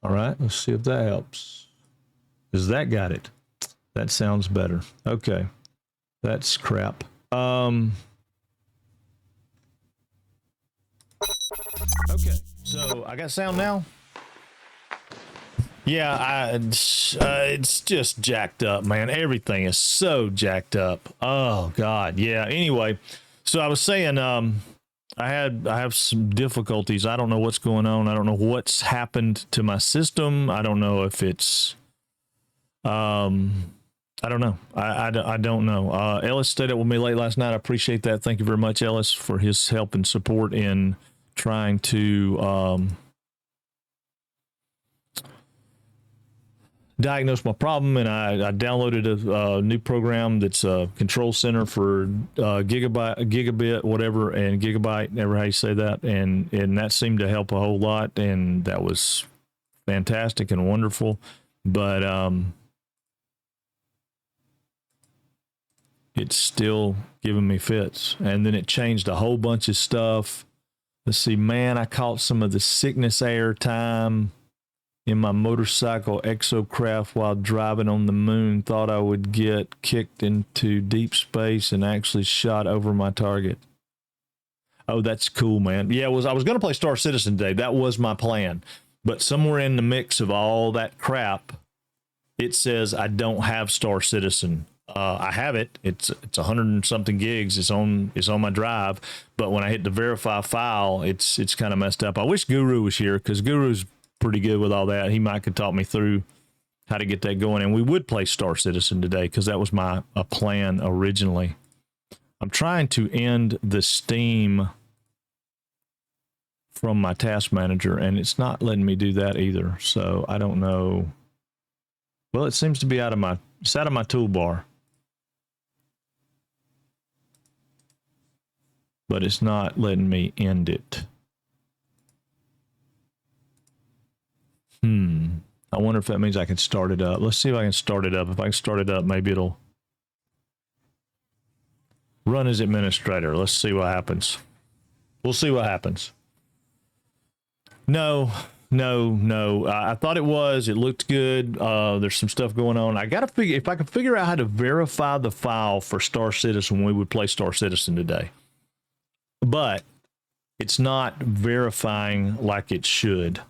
All right, let's see if that helps. Is that got it? That sounds better. Okay, that's crap. Okay, so I got sound now. Yeah, it's just jacked up, man. Everything is so jacked up. Oh God, yeah. Anyway, so I was saying, I have some difficulties. I don't know what's going on. I don't know what's happened to my system. I don't know if it's, I don't know. I don't know. Ellis stayed up with me late last night. I appreciate that. Thank you very much, Ellis, for his help and support in trying to diagnosed my problem, and I downloaded a new program that's a control center for gigabit, whatever, and gigabyte, never how you say that, and that seemed to help a whole lot, and that was fantastic and wonderful. But it's still giving me fits, and then it changed a whole bunch of stuff. Let's see, man, I caught some of the sickness air time in my motorcycle exocraft while driving on the moon. Thought I would get kicked into deep space and actually shot over my target. Oh, that's cool, man. Yeah, I was going to play Star Citizen today. That was my plan. But somewhere in the mix of all that crap, it says I don't have Star Citizen. I have it. It's 100 and something gigs. It's on my drive. But when I hit the verify file, it's kind of messed up. I wish Guru was here, because Guru's pretty good with all that. He might could talk me through how to get that going, and we would play Star Citizen today, because that was my plan originally. I'm trying to end the Steam from my task manager, and it's not letting me do that either. So I don't know. Well, it seems to be out of my toolbar, but it's not letting me end it. I wonder if that means I can start it up. Let's see if I can start it up. If I can start it up, maybe it'll run as administrator. Let's see what happens. We'll see what happens. No. I thought it was. It looked good. There's some stuff going on. I got to figure, if I can figure out how to verify the file for Star Citizen, we would play Star Citizen today. But it's not verifying like it should.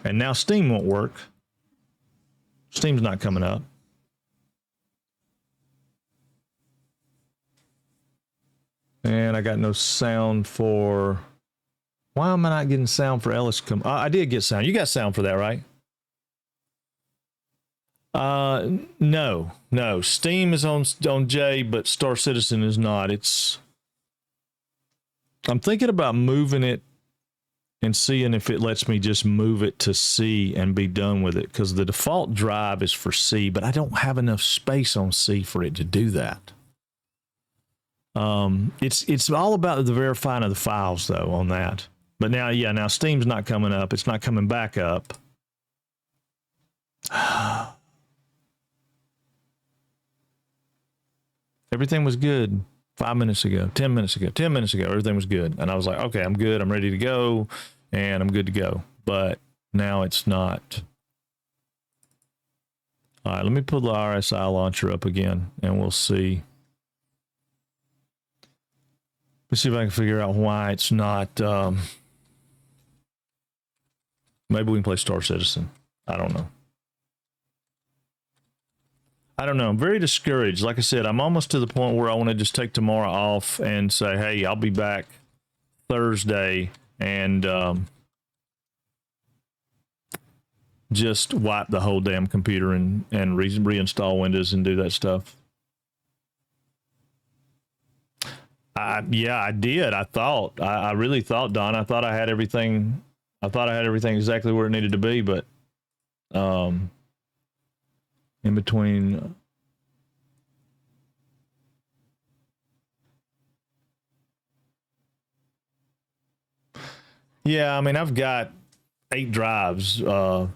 And now Steam won't work. Steam's not coming up. And I got no sound for... Why am I not getting sound for Ellis? I did get sound. You got sound for that, right? No. Steam is on J, but Star Citizen is not. I'm thinking about moving it and seeing if it lets me just move it to C and be done with it, because the default drive is for C, but I don't have enough space on C for it to do that. It's all about the verifying of the files though on that. But now Steam's not coming up. It's not coming back up. Everything was good 5 minutes ago, 10 minutes ago, 10 minutes ago. Everything was good. And I was like, okay, I'm good. I'm ready to go. And I'm good to go. But now it's not. All right, let me pull the RSI launcher up again and we'll see. Let's see if I can figure out why it's not. Maybe we can play Star Citizen. I don't know. I'm very discouraged. Like I said, I'm almost to the point where I want to just take tomorrow off and say, hey, I'll be back Thursday and just wipe the whole damn computer and reinstall Windows and do that stuff. I did. I really thought, Don, I thought I had everything exactly where it needed to be, but in between. Yeah, I mean, I've got 8 drives,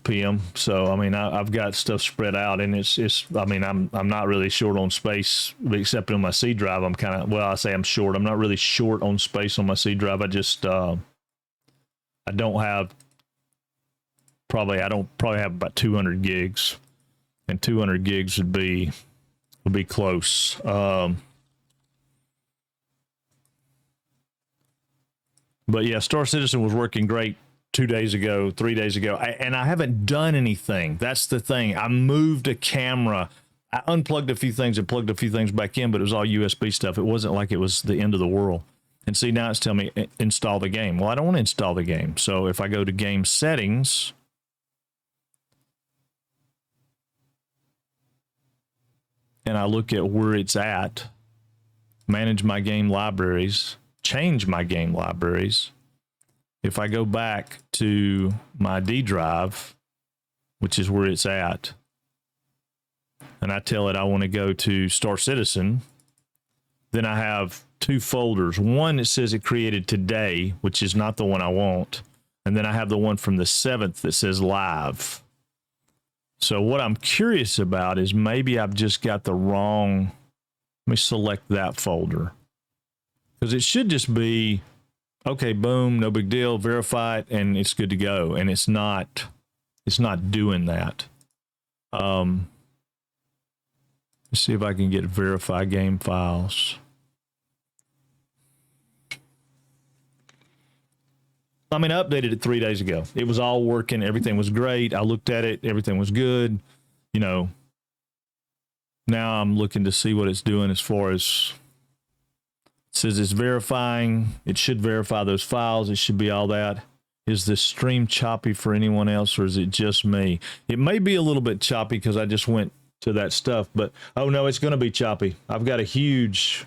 PM. So, I mean, I've got stuff spread out, and it's. I mean, I'm not really short on space, except on my C drive. I'm kind of, well, I say I'm short. I'm not really short on space on my C drive. I just, I don't have. I don't probably have about 200 gigs, and 200 gigs would be close. But yeah, Star Citizen was working great 2 days ago, 3 days ago, and I haven't done anything. That's the thing. I moved a camera. I unplugged a few things and plugged a few things back in, but it was all USB stuff. It wasn't like it was the end of the world. And see, now it's telling me install the game. Well, I don't want to install the game. So if I go to game settings, and I look at where it's at, manage my game libraries, change my game libraries. If I go back to my D drive, which is where it's at, and I tell it I want to go to Star Citizen, then I have 2 folders. One that says it created today, which is not the one I want. And then I have the one from the 7th that says live. So what I'm curious about is maybe I've just got the wrong. Let me select that folder. Because it should just be, okay, boom, no big deal, verify it, and it's good to go. And it's not doing that. Let's see if I can get verify game files. I mean, I updated it 3 days ago. It was all working. Everything was great. I looked at it. Everything was good. You know, now I'm looking to see what it's doing as far as it says it's verifying. It should verify those files. It should be all that. Is this stream choppy for anyone else, or is it just me? It may be a little bit choppy because I just went to that stuff, but oh no, it's going to be choppy. I've got a huge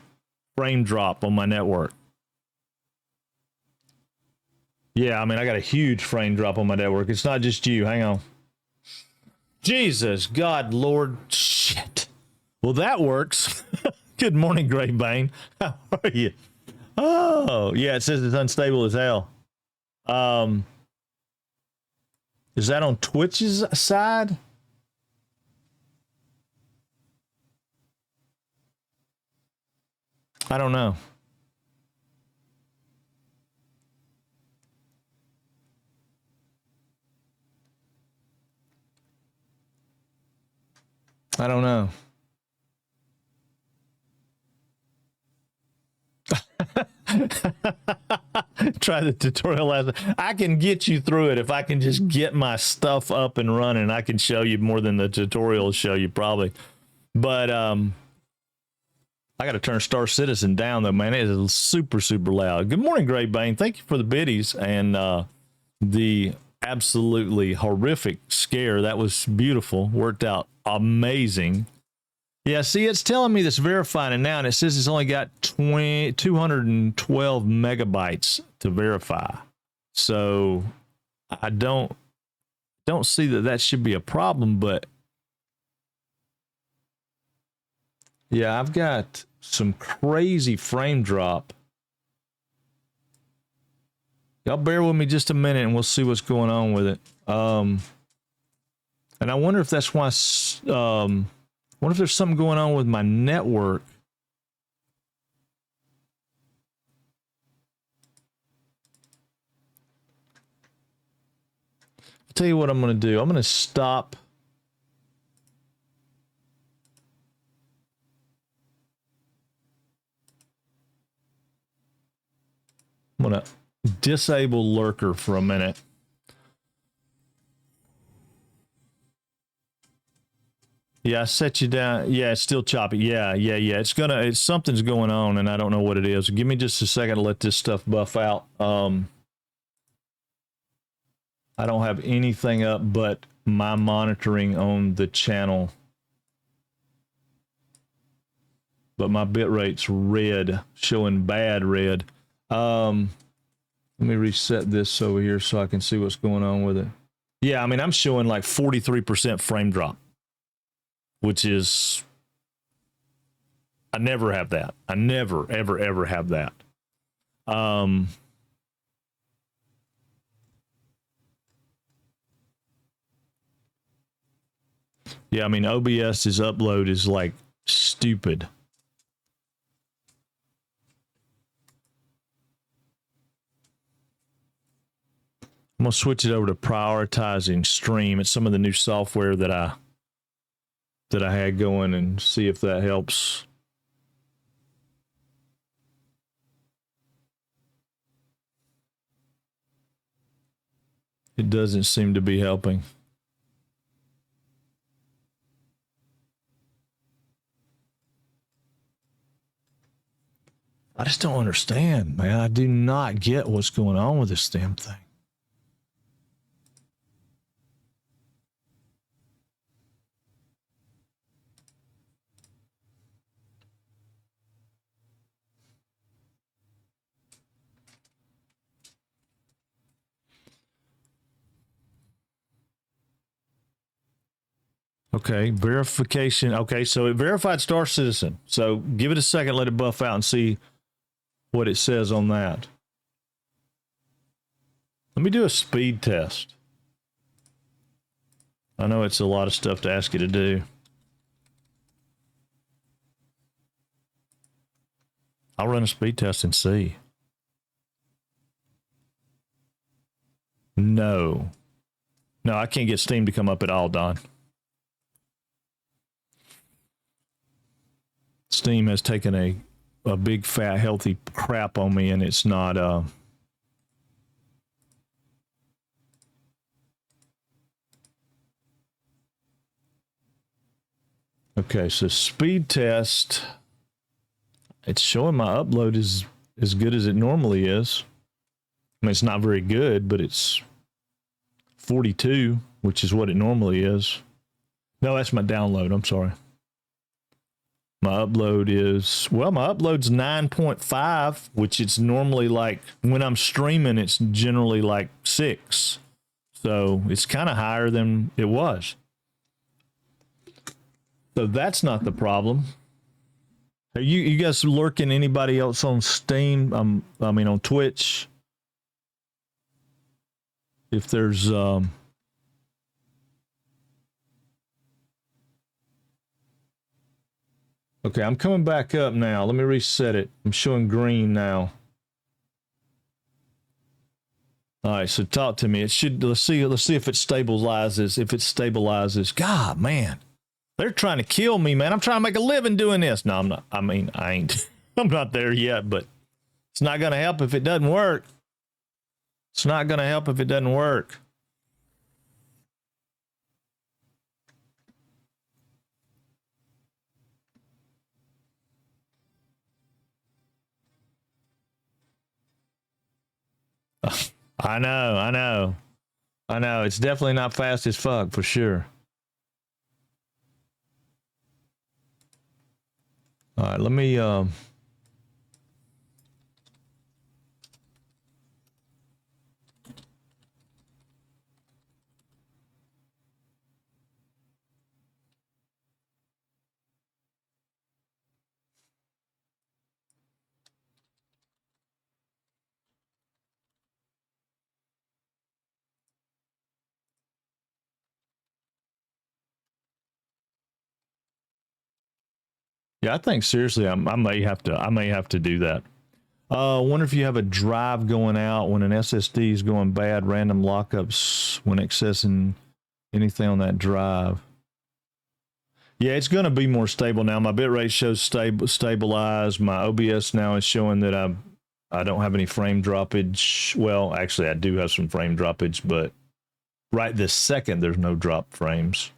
frame drop on my network. Yeah, I mean, I got a huge frame drop on my network. It's not just you. Hang on. Jesus, God, Lord, shit. Well, that works. Good morning, Great Bane. How are you? Oh, yeah, it says it's unstable as hell. Is that on Twitch's side? I don't know. I don't know. Try the tutorial last. I can get you through it if I can just get my stuff up and running. I can show you more than the tutorial will show you probably. But I got to turn Star Citizen down though, man. It is super, super loud. Good morning, Gray Bane. Thank you for the biddies and the absolutely horrific scare. That was beautiful. Worked out amazing. Yeah, see, it's telling me this verifying it now, and it says it's only got 212 megabytes to verify. So I don't see that should be a problem, but yeah, I've got some crazy frame drop. Y'all bear with me just a minute and we'll see what's going on with it. And I wonder if that's why, wonder if there's something going on with my network. I'll tell you what I'm going to do. I'm going to stop. I'm going to disable lurker for a minute. Yeah, I set you down. Yeah, it's still choppy. Yeah. It's something's going on and I don't know what it is. Give me just a second to let this stuff buff out. I don't have anything up but my monitoring on the channel. But my bit rate's red, showing bad red. Let me reset this over here so I can see what's going on with it. Yeah, I mean, I'm showing like 43% frame drop, which is, I never have that. I never, ever, ever have that. Yeah, I mean, OBS's upload is like stupid. I'm gonna switch it over to prioritizing stream. It's some of the new software that I had going and see if that helps. It doesn't seem to be helping. I just don't understand, man. I do not get what's going on with this damn thing. Okay, verification. Okay, so it verified Star Citizen. So give it a second, let it buff out and see what it says on that. Let me do a speed test. I know it's a lot of stuff to ask you to do. I'll run a speed test and see. No, I can't get Steam to come up at all, Don. Steam has taken a big, fat, healthy crap on me, and it's not... Okay, so speed test. It's showing my upload is as good as it normally is. I mean, it's not very good, but it's 42, which is what it normally is. No, that's my download. I'm sorry. My upload is, well, my upload's 9.5, which it's normally like, when I'm streaming, it's generally like 6. So it's kind of higher than it was. So that's not the problem. Are you guys lurking anybody else on Steam? I mean, on Twitch? If there's... Okay, I'm coming back up now. Let me reset it. I'm showing green now. All right, so talk to me. It should. Let's see if it stabilizes. If it stabilizes, God, man, they're trying to kill me, man. I'm trying to make a living doing this. No, I'm not. I mean, I ain't. I'm not there yet, but it's not going to help if it doesn't work. It's not going to help if it doesn't work. I know. It's definitely not fast as fuck for sure. All right, let me Yeah, I think seriously, I may have to do that. Wonder if you have a drive going out when an SSD is going bad, random lockups when accessing anything on that drive. Yeah, it's going to be more stable now. My bitrate shows stabilized. My OBS now is showing that I don't have any frame droppage. Well, actually, I do have some frame droppage, but right this second, there's no drop frames.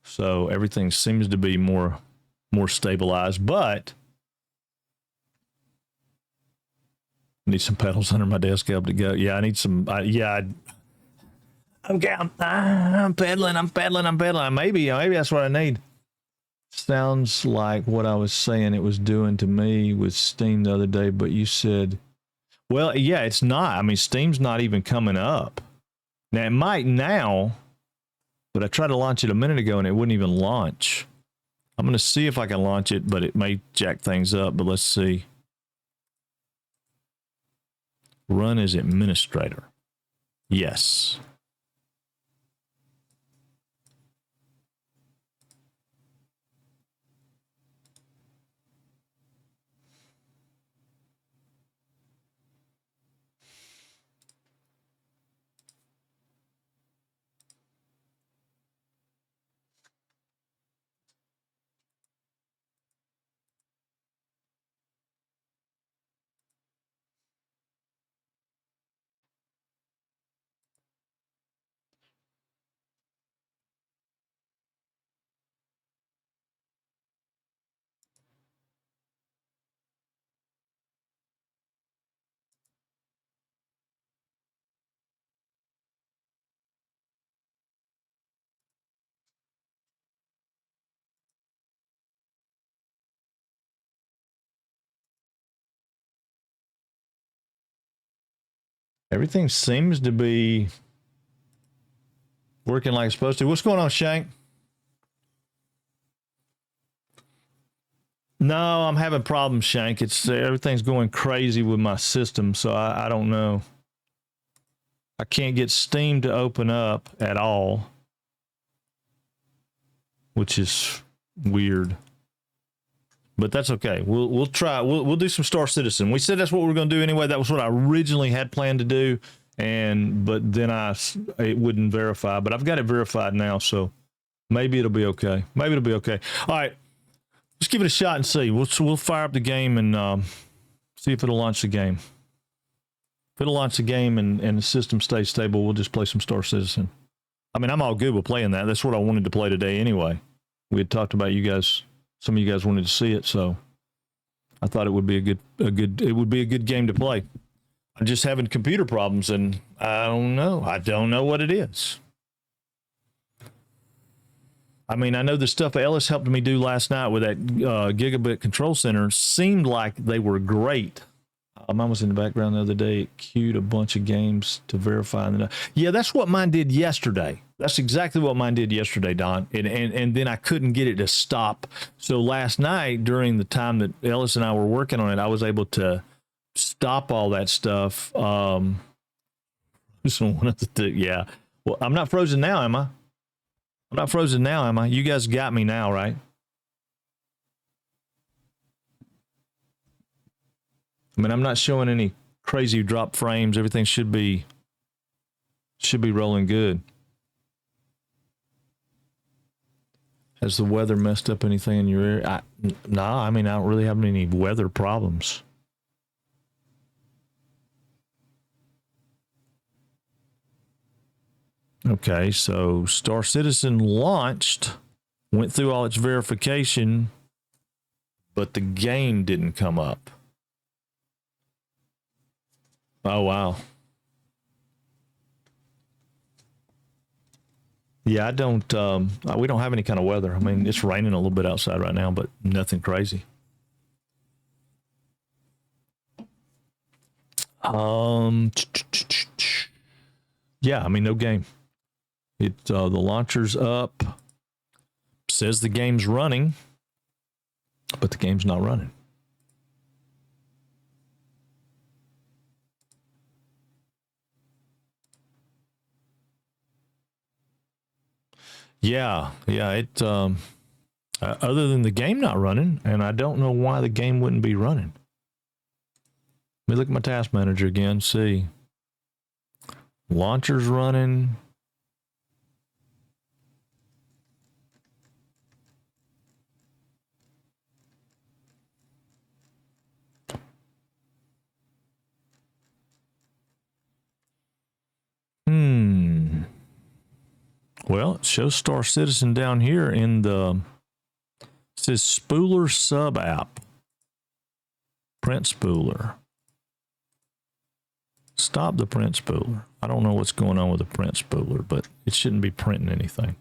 So everything seems to be more stabilized, but I need some pedals under my desk up to go. Yeah, I need some. I'm pedaling. I'm pedaling. Maybe that's what I need. Sounds like what I was saying it was doing to me with Steam the other day, but you said, well, yeah, it's not. I mean, Steam's not even coming up. Now, it might now, but I tried to launch it a minute ago and it wouldn't even launch. I'm going to see if I can launch it, but it may jack things up, but let's see. Run as administrator. Yes. Everything seems to be working like it's supposed to. What's going on, Shank? No, I'm having problems, Shank. It's everything's going crazy with my system, so I don't know. I can't get Steam to open up at all, which is weird. But that's okay. We'll try. We'll do some Star Citizen. We said that's what we were going to do anyway. That was what I originally had planned to do, but then it wouldn't verify. But I've got it verified now, so maybe it'll be okay. Maybe it'll be okay. All right, let's give it a shot and see. We'll fire up the game and see if it'll launch the game. If it'll launch the game and the system stays stable, we'll just play some Star Citizen. I mean, I'm all good with playing that. That's what I wanted to play today anyway. We had talked about you guys. Some of you guys wanted to see it, so I thought it would be a good game to play. I'm just having computer problems, and I don't know what it is. I mean, I know the stuff Ellis helped me do last night with that Gigabit Control Center seemed like they were great. Mine was in the background the other day. It queued a bunch of games to verify. Yeah, that's what mine did yesterday. That's exactly what mine did yesterday, Don. And then I couldn't get it to stop. So last night, during the time that Ellis and I were working on it, I was able to stop all that stuff. Yeah. Well, I'm not frozen now, am I? I'm not frozen now, am I? You guys got me now, right? I mean, I'm not showing any crazy drop frames. Everything should be rolling good. Has the weather messed up anything in your area? No, I mean, I don't really have any weather problems. Okay, so Star Citizen launched, went through all its verification, but the game didn't come up. Oh, wow. Yeah, we don't have any kind of weather. I mean, it's raining a little bit outside right now, but nothing crazy. Yeah, I mean, no game. The launcher's up, says the game's running, but the game's not running. Yeah, it other than the game not running, and I don't know why the game wouldn't be running. Let me look at my task manager again, see. Launcher's running. Well, it shows Star Citizen down here in the, it says Spooler sub app. Print spooler. Stop the print spooler. I don't know what's going on with the print spooler, but it shouldn't be printing anything.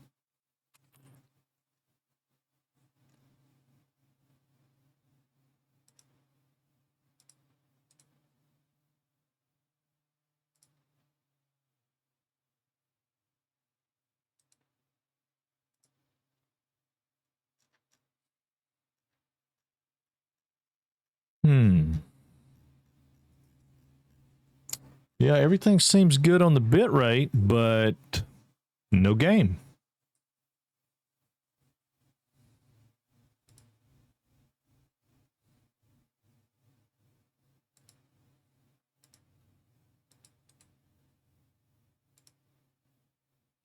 Yeah, everything seems good on the bit rate, but no game.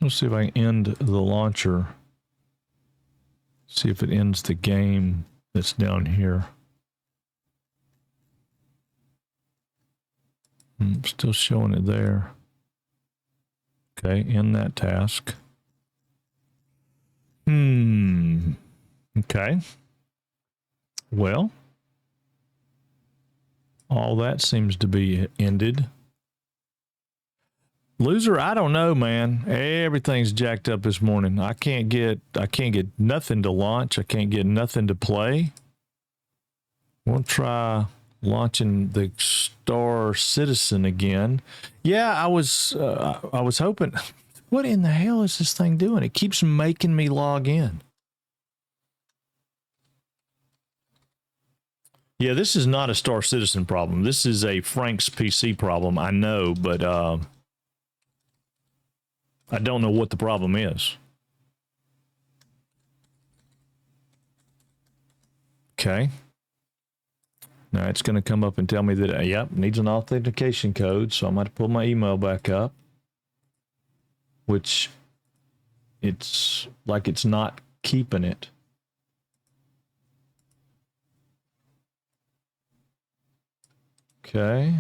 Let's see if I can end the launcher. See if it ends the game that's down here. I'm still showing it there. Okay, end that task. Okay. Well, all that seems to be ended. Loser, I don't know, man. Everything's jacked up this morning. I can't get nothing to launch. I can't get nothing to play. We'll try launching the Star Citizen again. Yeah, I was hoping. What in the hell is this thing doing? It keeps making me log in. Yeah, this is not a Star Citizen problem. This is a Frank's PC problem. I know, but I don't know what the problem is. Okay. Now it's going to come up and tell me that, yep, needs an authentication code. So I'm going to pull my email back up, which it's like it's not keeping it. Okay.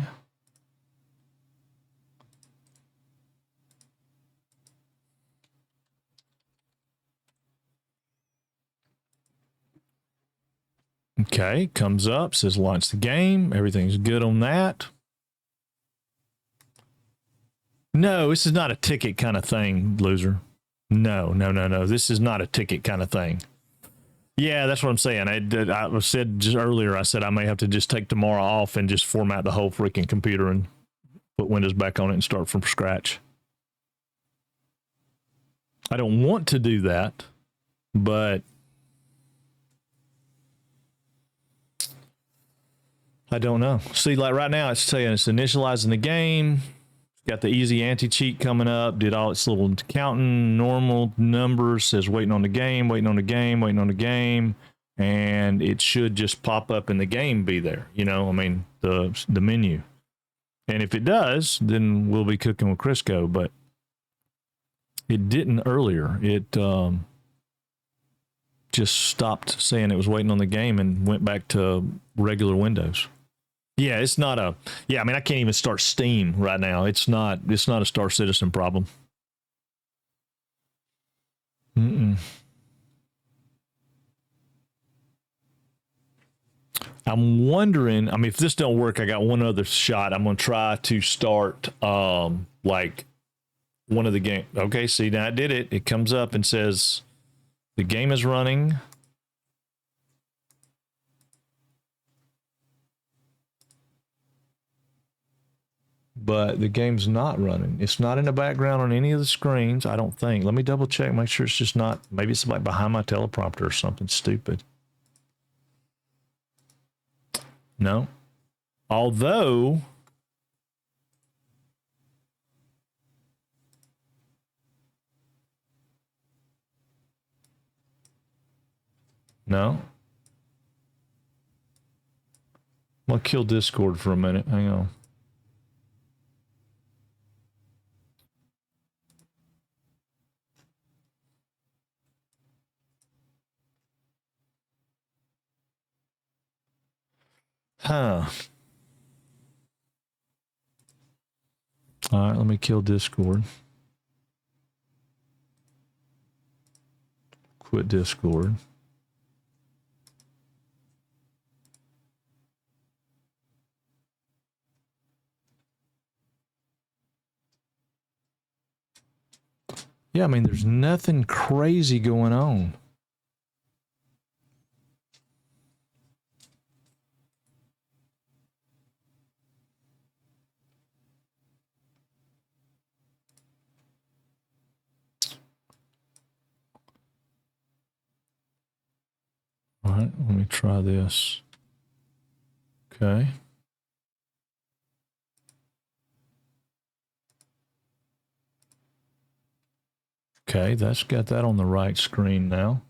Okay, comes up, says launch the game. Everything's good on that. No, this is not a ticket kind of thing, loser. No. This is not a ticket kind of thing. Yeah, that's what I'm saying. I said just earlier, I said I may have to just take tomorrow off and just format the whole freaking computer and put Windows back on it and start from scratch. I don't want to do that, but I don't know. See, like right now, it's saying it's initializing the game. Got the easy anti-cheat coming up. Did all its little counting, normal numbers. Says waiting on the game, and it should just pop up in the game. Be there, the menu. And if it does, then we'll be cooking with Crisco. But it didn't earlier. It just stopped saying it was waiting on the game and went back to regular Windows. Yeah, it's not a. Yeah, I mean, I can't even start Steam right now. It's not a Star Citizen problem. I'm wondering. I mean, if this don't work, I got one other shot. I'm gonna try to start like one of the game. Okay, see, now I did it. It comes up and says the game is running. But the game's not running. It's not in the background on any of the screens, I don't think. Let me double check, make sure it's just not, maybe it's like behind my teleprompter or something stupid. No. Although, No. I'll kill Discord for a minute. Hang on. Huh. All right, let me kill Discord. Quit Discord. Yeah, I mean, there's nothing crazy going on. All right, let me try this. Okay. Okay, that's got that on the right screen now.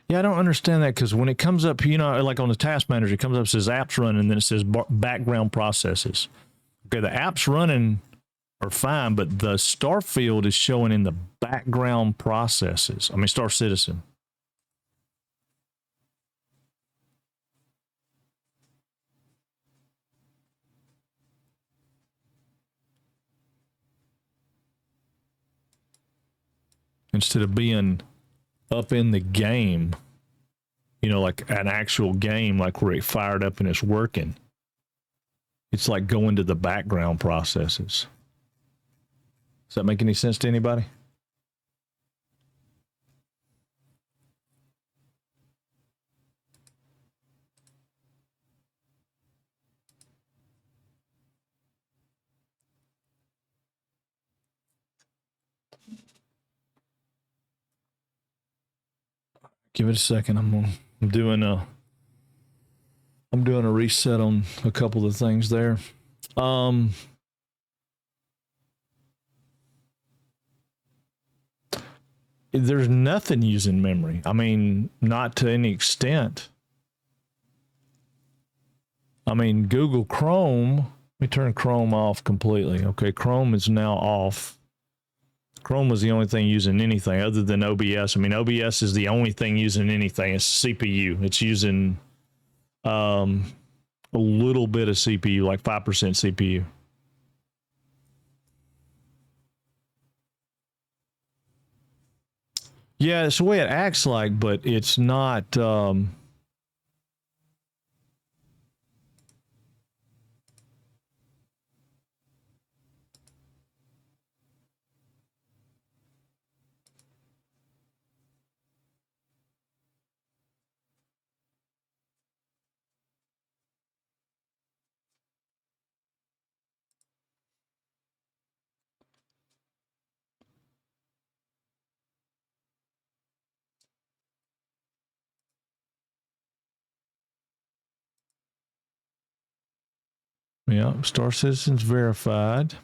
Yeah, I don't understand that because when it comes up, you know, like on the task manager, it comes up, says apps running, and then it says background processes. Okay, the apps running are fine, but the star field is showing in the background processes. I mean, Star Citizen. Instead of being up in the game, you know, like an actual game, like where it fired up and it's working. It's like going to the background processes. Does that make any sense to anybody? Give it a second. I'm doing a reset on a couple of things there. There's nothing using memory. I mean, not to any extent. I mean, Google Chrome, let me turn Chrome off completely. Okay, Chrome is now off. Chrome was the only thing using anything other than OBS. I mean, OBS is the only thing using anything. It's CPU. It's using a little bit of CPU, like 5% CPU. Yeah, it's the way it acts like, but it's not. Yeah, Star Citizen's verified.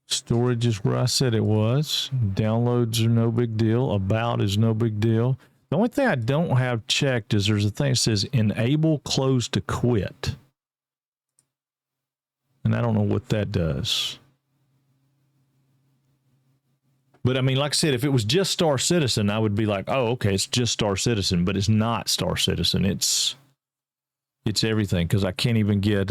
Storage is where I said it was. Downloads are no big deal. About is no big deal. The only thing I don't have checked is there's a thing that says enable close to quit. And I don't know what that does. But I mean, like I said, if it was just Star Citizen, I would be like, oh, okay, it's just Star Citizen, but it's not Star Citizen. It's everything because I can't even get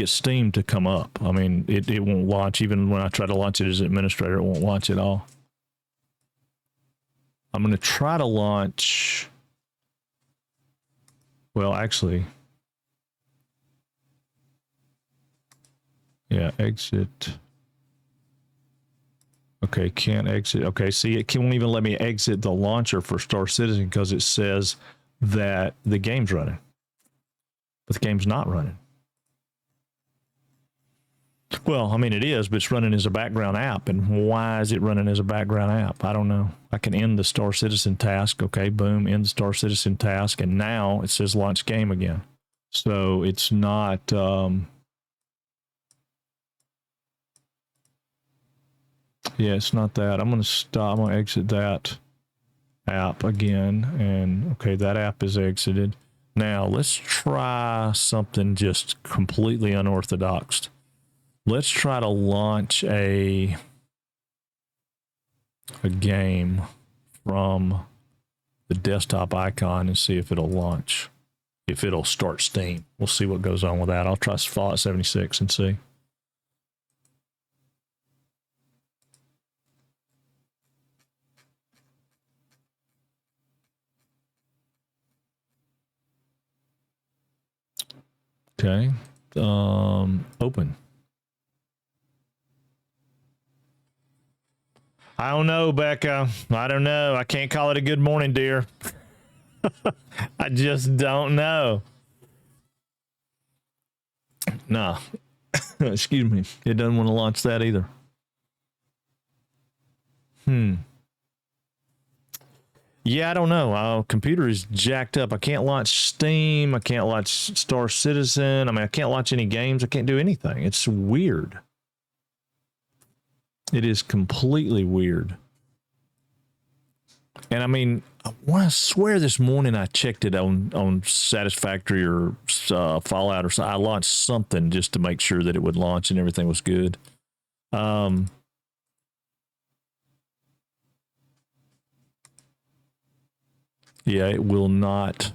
Steam to come up. I mean, it won't launch. Even when I try to launch it as administrator, it won't launch at all. I'm going to try to launch. Well, actually, yeah, exit. Okay, can't exit. Okay, see, it won't even let me exit the launcher for Star Citizen because it says that the game's running. But the game's not running. Well, I mean, it is, but it's running as a background app. And why is it running as a background app? I don't know. I can end the Star Citizen task. Okay, boom, end the Star Citizen task. And now it says launch game again. So it's not... yeah, it's not that. I'm going to stop. I'm going to exit that app again. And okay, that app is exited. Now let's try something just completely unorthodox. Let's try to launch a game from the desktop icon and see if it'll launch, if it'll start Steam. We'll see what goes on with that. I'll try Fallout 76 and see. Okay. Open. I don't know, Becca. I don't know. I can't call it a good morning, dear. I just don't know. No. Excuse me. It doesn't want to launch that either. Yeah, I don't know. Our computer is jacked up. I can't launch Steam. I can't launch Star Citizen. I mean, I can't launch any games. I can't do anything. It's weird. It is completely weird. And I mean, I swear this morning I checked it on Satisfactory or Fallout or something. I launched something just to make sure that it would launch and everything was good. Yeah, it will not.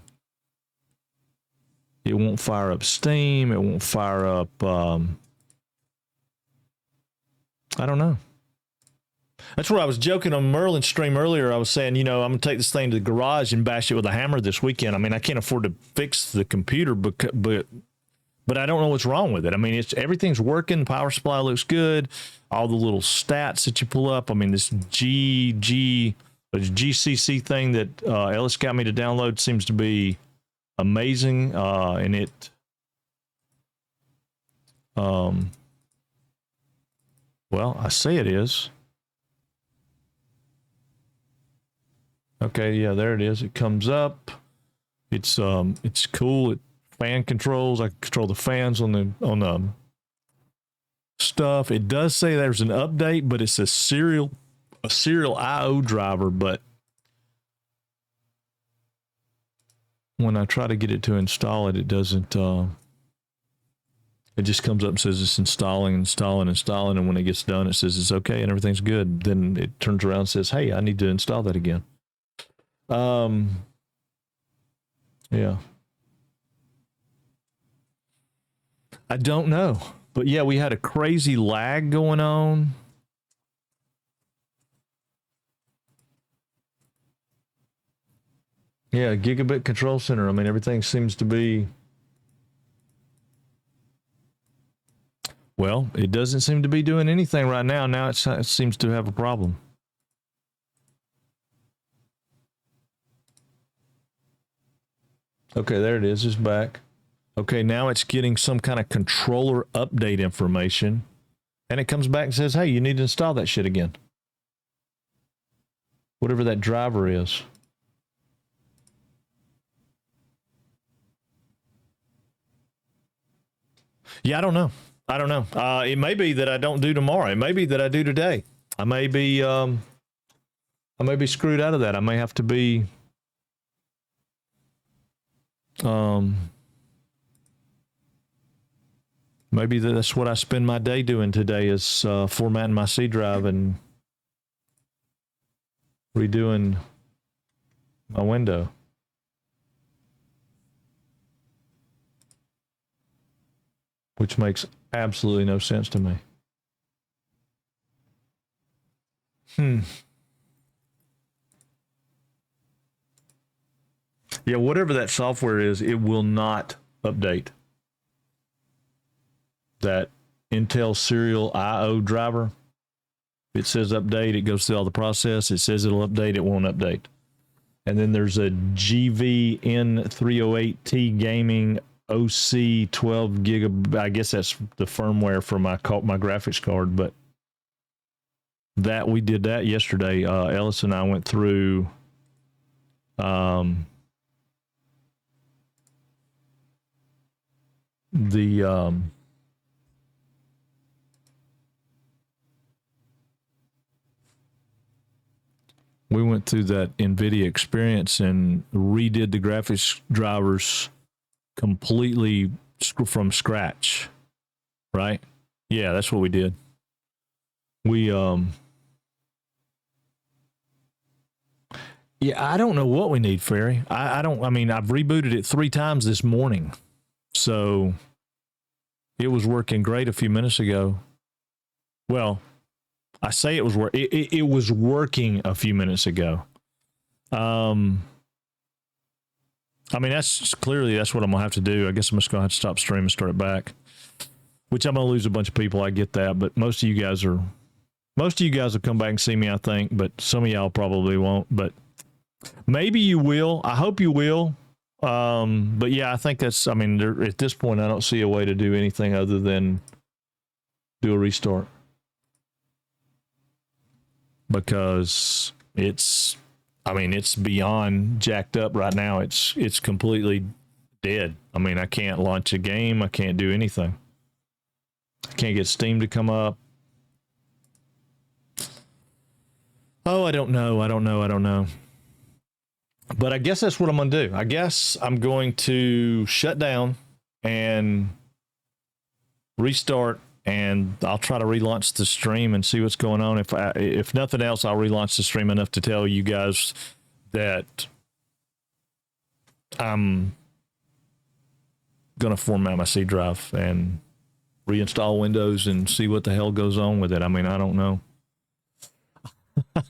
It won't fire up Steam. It won't fire up. I don't know. That's what I was joking on Merlin's stream earlier. I was saying, you know, I'm going to take this thing to the garage and bash it with a hammer this weekend. I mean, I can't afford to fix the computer, but I don't know what's wrong with it. I mean, everything's working. The power supply looks good. All the little stats that you pull up. I mean, this GCC thing that Ellis got me to download seems to be amazing. And it, well, I say it is. Okay, yeah, there it is. It comes up. It's cool. It fan controls. I can control the fans on the stuff. It does say there's an update, but it's a serial IO driver. But when I try to get it to install it, it doesn't. It just comes up and says it's installing, and when it gets done, it says it's okay and everything's good. Then it turns around and says, "Hey, I need to install that again." Yeah. I don't know. But yeah, we had a crazy lag going on. Yeah, gigabit control center. I mean, everything seems to be... Well, it doesn't seem to be doing anything right now. Now it seems to have a problem. Okay, there it is. It's back. Okay, now it's getting some kind of controller update information. And it comes back and says, hey, you need to install that shit again. Whatever that driver is. Yeah, I don't know. It may be that I don't do tomorrow. It may be that I do today. I may be screwed out of that. I may have to be... maybe that's what I spend my day doing today is formatting my C drive and redoing my window. Which makes absolutely no sense to me. Yeah, whatever that software is, it will not update. That Intel serial IO driver, it says update, it goes through all the process, it says it'll update, it won't update. And then there's a GVN308T gaming OC 12 gigabyte. I guess that's the firmware for my graphics card, but that we did that yesterday. Ellis and I went through the we went through that NVIDIA experience and redid the graphics drivers completely from scratch, right? Yeah, that's what we did. We yeah, I don't know what we need, Ferry. I don't. I mean, I've rebooted it 3 times this morning, so it was working great a few minutes ago. Well, I say it was it was working a few minutes ago. I mean, that's what I'm gonna have to do. I guess I'm just gonna have to stop streaming and start it back. Which I'm gonna lose a bunch of people. I get that, but most of you guys will come back and see me, I think. But some of y'all probably won't. But maybe you will. I hope you will. But yeah, I think that's. I mean, at this point, I don't see a way to do anything other than do a restart because it's. I mean, it's beyond jacked up right now. It's completely dead. I mean, I can't launch a game. I can't do anything. I can't get Steam to come up. Oh, I don't know. But I guess that's what I'm going to do. I guess I'm going to shut down and restart, and I'll try to relaunch the stream and see what's going on. If nothing else, I'll relaunch the stream enough to tell you guys that I'm going to format my C drive and reinstall Windows and see what the hell goes on with it. I mean, I don't know.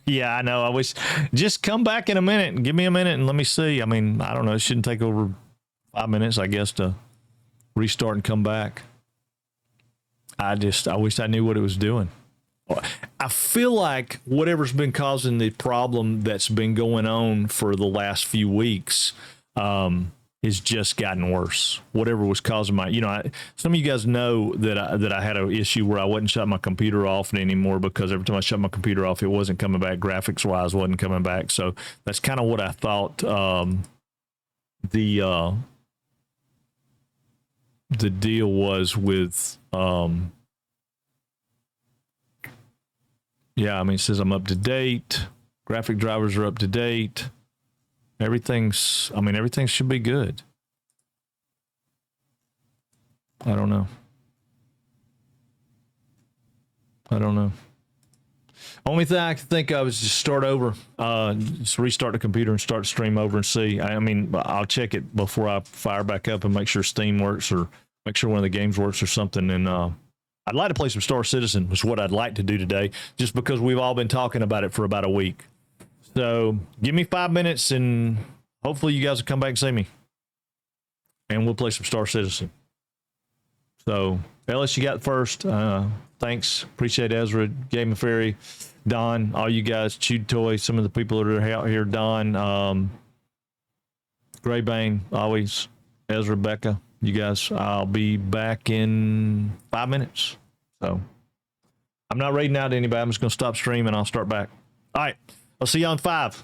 Yeah, I know. I wish just come back in a minute and give me a minute and let me see. I mean, I don't know. It shouldn't take over 5 minutes, I guess, to restart and come back. I wish I knew what it was doing. I feel like whatever's been causing the problem that's been going on for the last few weeks has just gotten worse. Whatever was causing some of you guys know that I had an issue where I wasn't shutting my computer off anymore because every time I shut my computer off, it wasn't coming back. Graphics wise, wasn't coming back. So that's kind of what I thought the deal was with. Yeah, I mean, it says I'm up to date. Graphic drivers are up to date. Everything should be good. I don't know. Only thing I could think of is just start over. Just restart the computer and start the stream over and see. I mean, I'll check it before I fire back up and make sure Steam works or make sure one of the games works or something. And I'd like to play some Star Citizen, which is what I'd like to do today, just because we've all been talking about it for about a week. So give me 5 minutes and hopefully you guys will come back and see me. And we'll play some Star Citizen. So, Ellis, you got first. Thanks. Appreciate Ezra, Game of Fairy, Don, all you guys, Chewed Toy, some of the people that are out here, Don, Greybane, always, Ezra, Becca, you guys. I'll be back in 5 minutes. So, I'm not raiding out to anybody. I'm just going to stop streaming. I'll start back. All right. I'll see you on 5.